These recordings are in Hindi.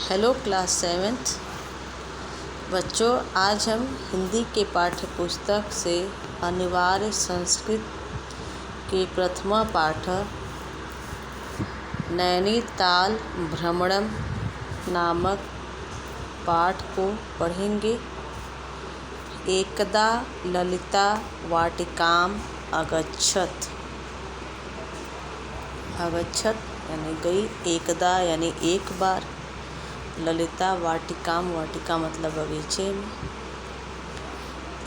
हेलो क्लास 7th बच्चों, आज हम हिंदी के पाठ्य पुस्तक से अनिवार्य संस्कृत के प्रथमा पाठ नैनीताल भ्रमणम नामक पाठ को पढ़ेंगे। एकदा ललिता वाटिकाम अगच्छत। अगच्छत यानी गई, एकदा यानी एक बार, ललिता वाटिकाम, वाटिका मतलब बगीचे में।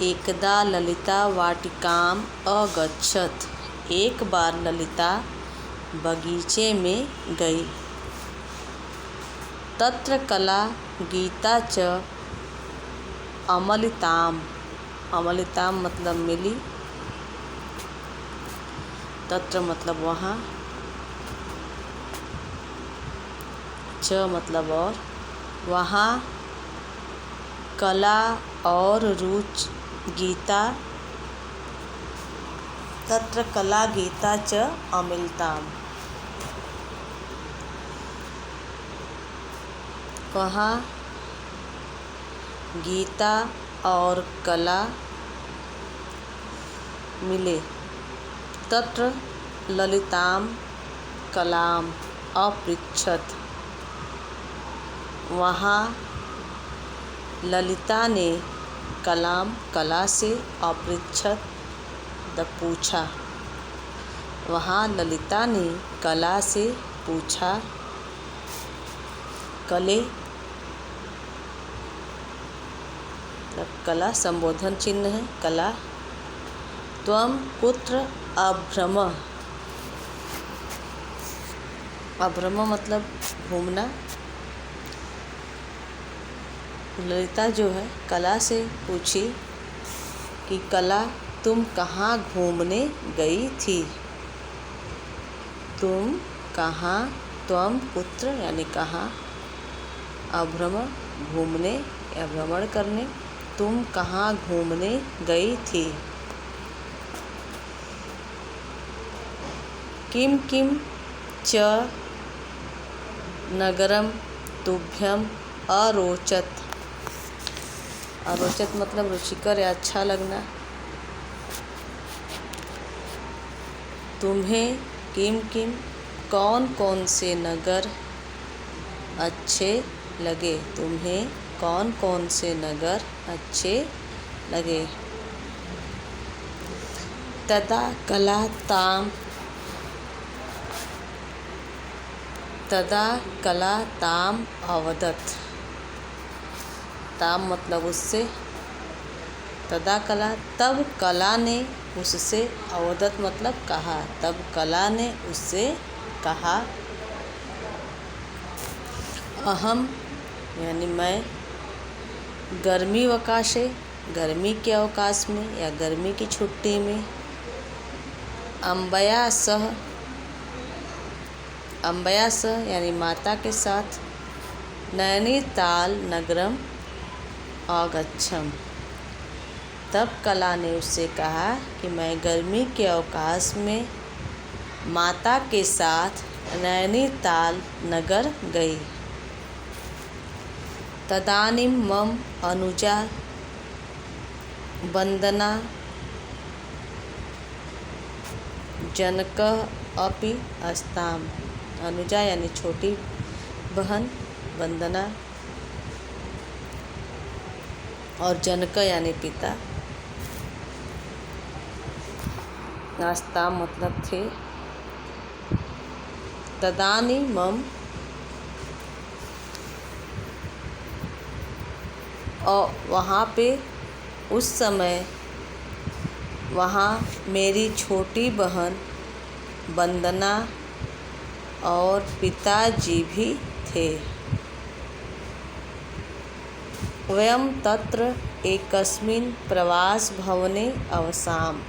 एकदा ललिता वाटिकाम अगच्छत, एक बार ललिता बगीचे में गई। तत्र कला गीता च अमलिताम, अमलिताम मतलब मिली, तत्र मतलब वहाँ, च मतलब और, वहाँ कला और रुच गीता, तत्र कला गीता च अमिलताम, वहाँ गीता और कला मिले। तत्र ललिताम कलाम अपृच्छत, वहाँ ललिता ने कलाम कला से अपृच्छत पूछा, वहाँ ललिता ने कला से पूछा। कले कला संबोधन चिन्ह है, कला। त्वम कुत्र अभ्रम, अभ्रम मतलब घूमना। ललिता जो है कला से पूछी कि कला तुम कहाँ घूमने गई थी, तुम कहाँ, त्वम कुत्र यानी कहाँ, अभ्रम घूमने या भ्रमण करने, तुम कहाँ घूमने गई थी। किम किम च नगरम तुभ्यम अरोचत, अरोचत मतलब रुचिकर या अच्छा लगना। तुम्हें किम किम कौन कौन से नगर अच्छे लगे, तुम्हें कौन कौन से नगर अच्छे लगे। तदा कला ताम, तदा कला ताम अवदत, ताम मतलब उससे, तदा कला तब कला ने उससे, अवदत मतलब कहा, तब कला ने उससे कहा। अहम यानी मैं, गर्मी अवकाशे, गर्मी के अवकाश में या गर्मी की छुट्टी में, अम्बया सह, अम्बया सह यानी माता के साथ, नैनीताल नगरम अगच्छम, तब कला ने उससे कहा कि मैं गर्मी के अवकाश में माता के साथ नैनीताल नगर गई। तदानीं मम अनुजा वंदना जनकः अपि अस्ताम, अनुजा यानी छोटी बहन, वंदना और जनक यानी पिता, आस्ताम मतलब थे। तदानी मम और वहाँ पे उस समय, वहाँ मेरी छोटी बहन वंदना और पिताजी भी थे। वयम तत्र एकस्मिन् प्रवास भवने अवसाम,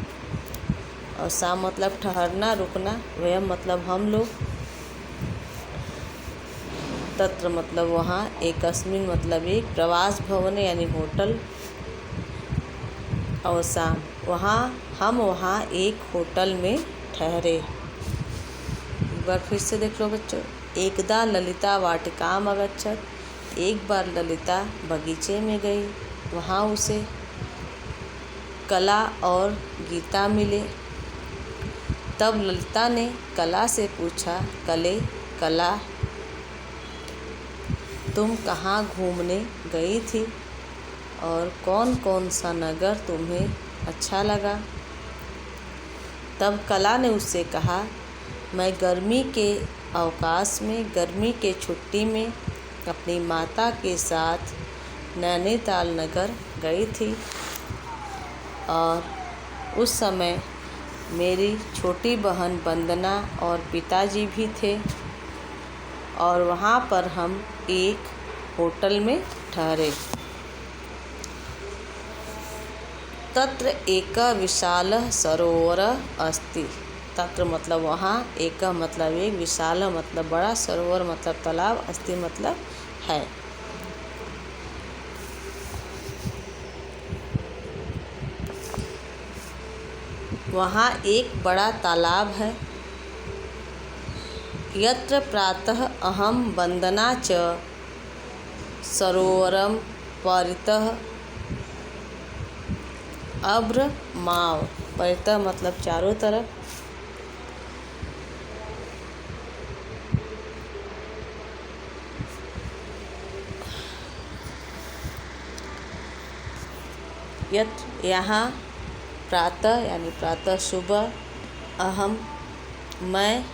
अवसाम मतलब ठहरना, रुकना, वयम मतलब हम लोग, तत्र मतलब वहाँ, एकस्मिन् मतलब एक, प्रवास भवन यानी होटल, अवसाम वहाँ, हम वहाँ एक होटल में ठहरे। एक बार फिर से देख लो बच्चों। एकदा ललिता वाटिकाम अगच्छत, एक बार ललिता बगीचे में गई। वहाँ उसे कला और गीता मिले। तब ललिता ने कला से पूछा, कला, तुम कहाँ घूमने गई थी और कौन कौन सा नगर तुम्हें अच्छा लगा? तब कला ने उससे कहा, मैं गर्मी के अवकाश में, गर्मी के छुट्टी में अपनी माता के साथ नैनीताल नगर गई थी और उस समय मेरी छोटी बहन वंदना और पिताजी भी थे और वहाँ पर हम एक होटल में ठहरे। तत्र एक विशाल सरोवर अस्ति। तत्र मतलब वहाँ, एक मतलब एक, विशाल मतलब बड़ा, सरोवर मतलब तालाब, अस्ति मतलब है। वहाँ एक बड़ा तालाब है। यत्र प्रातः अहं वंदना च सरोवरं परितः अभ्रमाव। परितः मतलब चारों तरफ। यत्र यहाँ प्रातः यानी प्रातः सुबह, अहम मैं,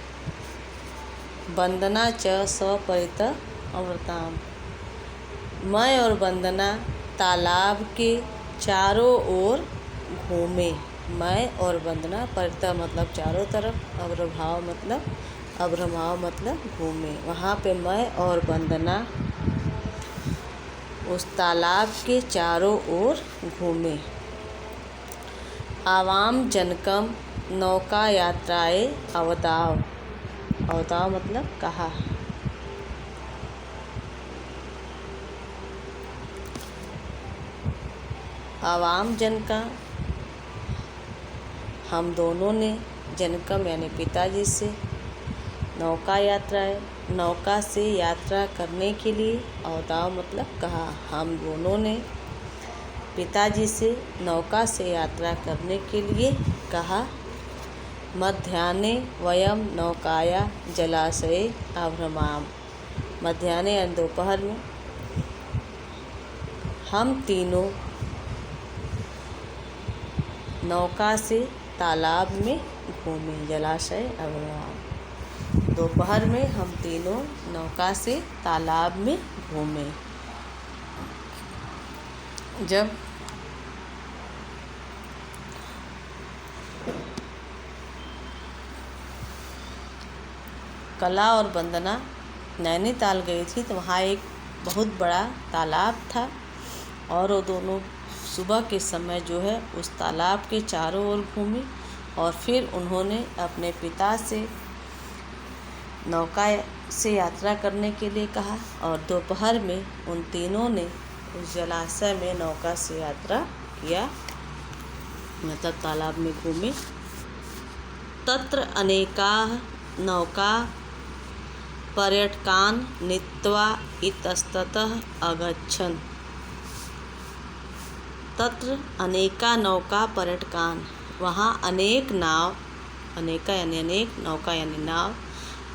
वंदना च सपरितः अमृताम मैं और वंदना तालाब के चारों ओर घूमे। मैं और वंदना, परितः मतलब चारों तरफ, अभ्रमाव मतलब घूमे। वहाँ पे मैं और वंदना उस तालाब के चारों ओर घूमे। आवाम जनकम नौका यात्राए अवताव। अवताव मतलब कहा। आवाम जनका, हम दोनों ने, जनकम यानी पिताजी से, नौका यात्राए, नौका से यात्रा करने के लिए, अवताव मतलब कहा, हम दोनों ने पिताजी से नौका से यात्रा करने के लिए कहा। मध्याह्ने वयम नौकाया जलाशये अभ्रमाम। मध्याह्ने यानी दोपहर में हम तीनों नौका से तालाब में घूमे। जलाशय अभ्रमाम। दोपहर में हम तीनों नौका से तालाब में घूमे। जब कला और वंदना नैनीताल गई थी तो वहाँ एक बहुत बड़ा तालाब था और वो दोनों सुबह के समय जो है उस तालाब के चारों ओर घूमी और फिर उन्होंने अपने पिता से नौका से यात्रा करने के लिए कहा और दोपहर में उन तीनों ने उस जलाशय में नौका से यात्रा किया, मतलब तालाब में घूमे। तत्र अनेकाः नौका पर्यटकान् नीत्वा इतस्ततः अगच्छन्। तत्र अनेका नौका पर्यटकान्, वहाँ अनेक नाव, अनेका यानी अनेक, नौका यानी नाव,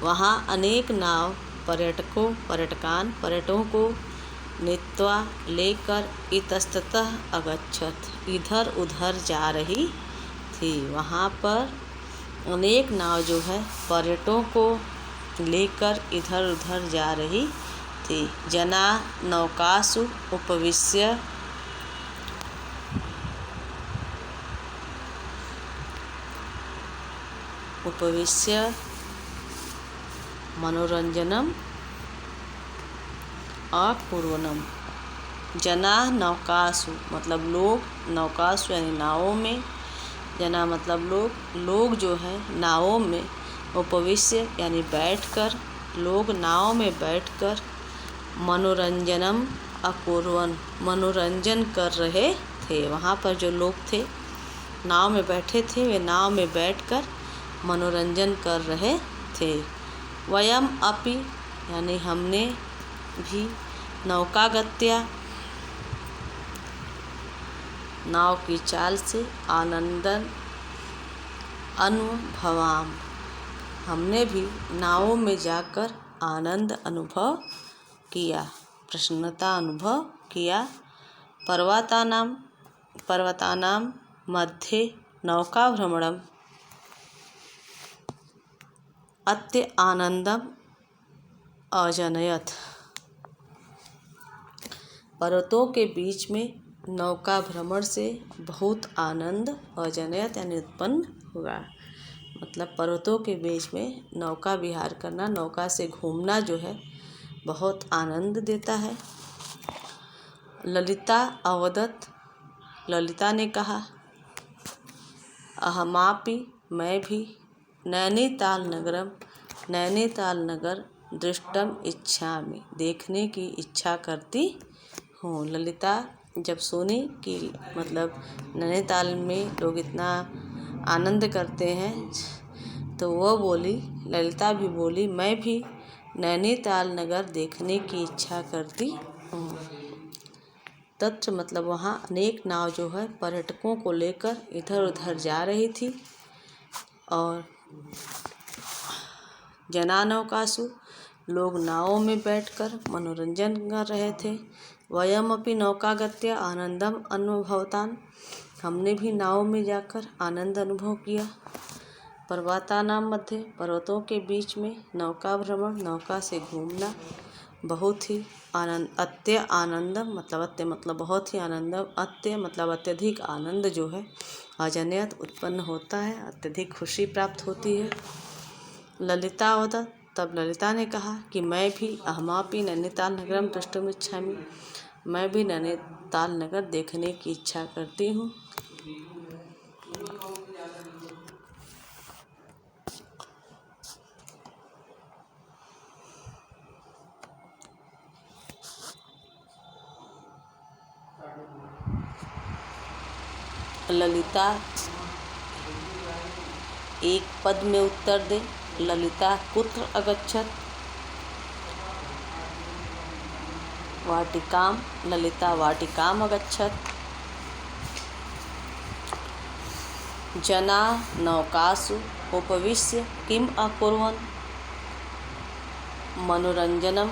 वहाँ अनेक नाव पर्यटकों को नीत्वा लेकर इतस्ततः अगच्छत, इधर उधर जा रही थी। वहाँ पर अनेक नाव जो है पर्यटकों को लेकर इधर उधर जा रही थी। जना नौकासु उपविश्य मनोरंजनम अकुर्वन्नम। जना नौकासु मतलब लोग, नौकासु यानी नावों में, जना मतलब लोग जो है नावों में, उपविश्य यानी बैठकर, लोग नाव में बैठकर, मनोरंजनम अकुर्वन् मनोरंजन कर रहे थे। वहाँ पर जो लोग थे नाव में बैठे थे वे नाव में बैठकर मनोरंजन कर रहे थे। वयम अपि यानी हमने भी, नौकागत्या, नाव की चाल से, आनंदन अनुभवाम, हमने भी नावों में जाकर आनंद अनुभव किया, प्रसन्नता अनुभव किया। पर्वतानां मध्ये नौकाभ्रमणम् अत्य आनंदम अजनयत, पर्वतों के बीच में नौका भ्रमण से बहुत आनंद अजनयत यानी उत्पन्न हुआ। मतलब पर्वतों के बीच में नौका विहार करना, नौका से घूमना जो है बहुत आनंद देता है। ललिता अवदत, ललिता ने कहा, अहमापि, मैं भी, नैनीताल नगरम, नैनीताल नगर, दृष्टम इच्छामि, देखने की इच्छा करती हूँ। ललिता जब सुनी कि मतलब नैनीताल में लोग इतना आनंद करते हैं तो वह बोली, ललिता भी बोली, मैं भी नैनीताल नगर देखने की इच्छा करती हूँ। तत्र मतलब वहाँ अनेक नाव जो है पर्यटकों को लेकर इधर उधर जा रही थी और जनानौकासु, लोग नावों में बैठकर मनोरंजन कर रहे थे। वयमपि नौकागत्या आनंदम अनुभवताम, हमने भी नाव में जाकर आनंद अनुभव किया। पर्वतानां मध्ये, पर्वतों के बीच में नौका भ्रमण, नौका से घूमना, बहुत ही आनंद, अत्य आनंदम मतलब अत्य मतलब बहुत ही आनंदम, अत्य मतलब अत्यधिक आनंद जो है अजनयत उत्पन्न होता है, अत्यधिक खुशी प्राप्त होती है। ललिता वदत, तब ललिता ने कहा कि मैं भी, अहमापि नैनीताल नगरम द्रष्टुम इच्छामि, मैं भी नैनीताल नगर देखने की इच्छा करती हूँ। ललिता एक पद में उत्तर दे। ललिता कुत्र अगच्छत, वाटिकाम, ललिता वाटिकाम अगच्छत। जना नौकासु उपविश्य किम अकुर्वन्, मनोरंजनम,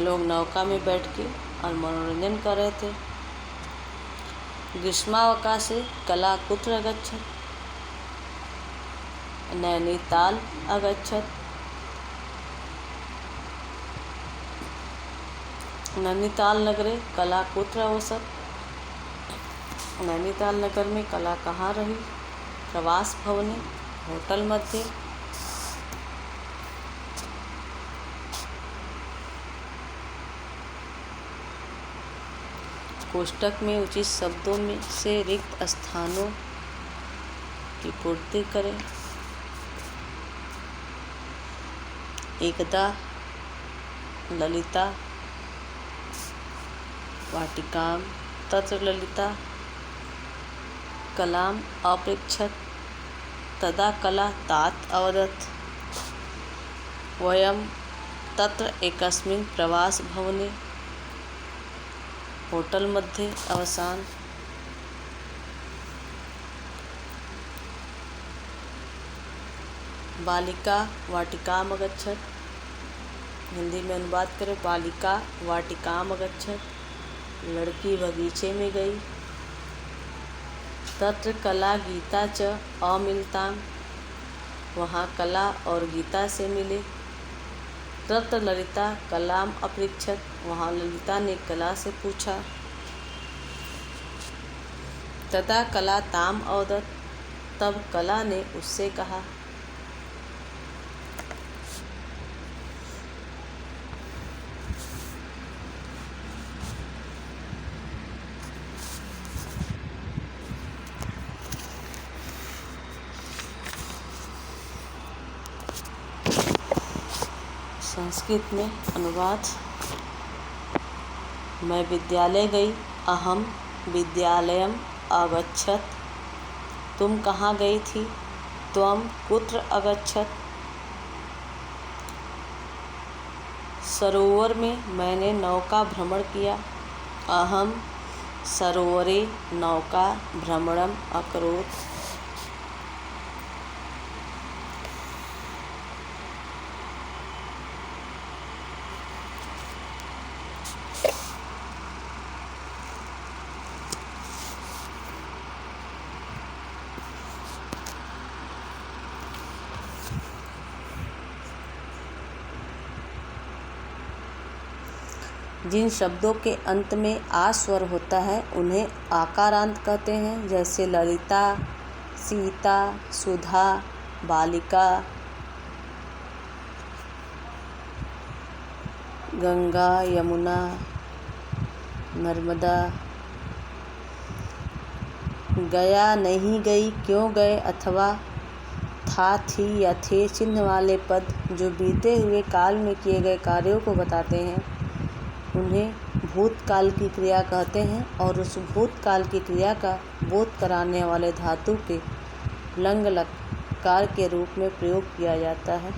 लोग नौका में बैठ के और मनोरंजन कर रहे थे। ग्रीष्मावकाशे कला कुत्र अगच्छत, नैनीताल अगच्छत। नैनीताल नगरे कला कुत्र अवसत, नैनीताल नगर में कला कहाँ रही। प्रवास भवने, होटल मध्ये। कोष्टक में उचित शब्दों में से रिक्त स्थानों की पूर्ति करें। एकदा ललिता वाटिकाम तत्र ललिता कलाम अपृच्छत, तदा कला तात अवदत्, वयम तत्र एकस्मिन् प्रवास भवने, होटल मध्ये। अवसान। बालिका वाटिकाम अगच्छत, हिंदी में अनुवाद करें। बालिका वाटिकाम अगच्छत, लड़की बगीचे में गई। तत्र कला गीता च अमिलताम, वहाँ कला और गीता से मिले। तत्र ललिता कलाम अपृच्छत, वहाँ ललिता ने कला से पूछा। तदा कला ताम अवदत्, तब कला ने उससे कहा। संस्कृत में अनुवाद। मैं विद्यालय गई, अहम विद्यालयम अगच्छत, तुम कहाँ गई थी। त्वम कुत्र अगच्छत, सरोवर में मैंने नौका भ्रमण किया। अहम सरोवरे नौका भ्रमणम अकरोत्। जिन शब्दों के अंत में आ स्वर होता है उन्हें आकारांत कहते हैं, जैसे ललिता, सीता, सुधा, बालिका, गंगा, यमुना, नर्मदा। गया, नहीं गई, क्यों गए अथवा था, थी या थे चिन्ह वाले पद जो बीते हुए काल में किए गए कार्यों को बताते हैं उन्हें भूतकाल की क्रिया कहते हैं और उस भूतकाल की क्रिया का बोध कराने वाले धातु के लंग लकार के रूप में प्रयोग किया जाता है।